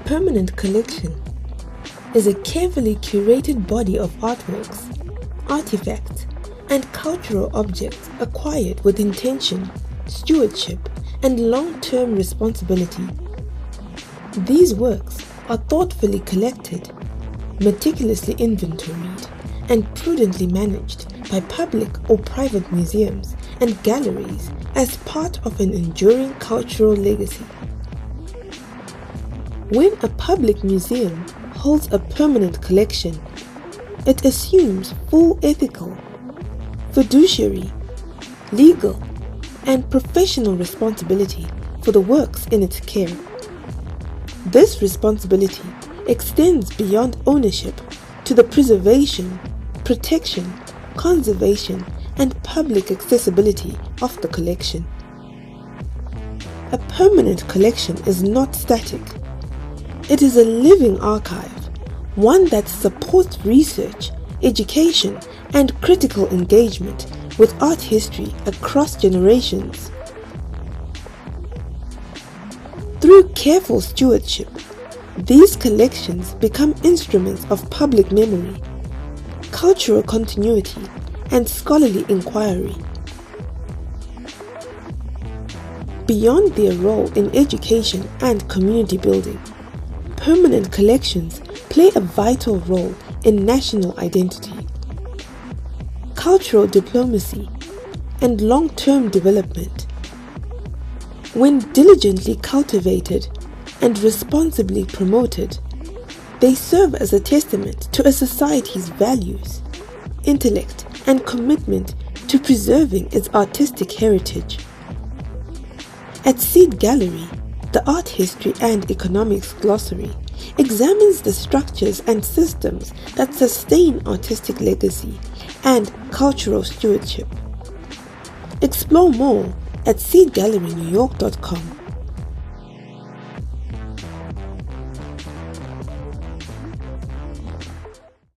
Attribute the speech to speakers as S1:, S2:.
S1: permanent collection is a carefully curated body of artworks, artifacts, and cultural objects acquired with intention, stewardship, and long-term responsibility. These works are thoughtfully collected, meticulously inventoried, and prudently managed by public or private museums and galleries as part of an enduring cultural legacy. When a public museum holds a permanent collection, it assumes full ethical, fiduciary, legal, and professional responsibility for the works in its care. This responsibility extends beyond ownership to the preservation, protection, conservation, and public accessibility of the collection. A permanent collection is not static. It is a living archive, one that supports research, education, and critical engagement with art history across generations. Through careful stewardship, these collections become instruments of public memory, cultural continuity, and scholarly inquiry. Beyond their role in education and community building, permanent collections play a vital role in national identity, cultural diplomacy, and long-term development. When diligently cultivated and responsibly promoted, they serve as a testament to a society's values, intellect, and commitment to preserving its artistic heritage. At Seed Gallery, the Art History and Economics Glossary examines the structures and systems that sustain artistic legacy and cultural stewardship. Explore more at seedgallerynewyork.com.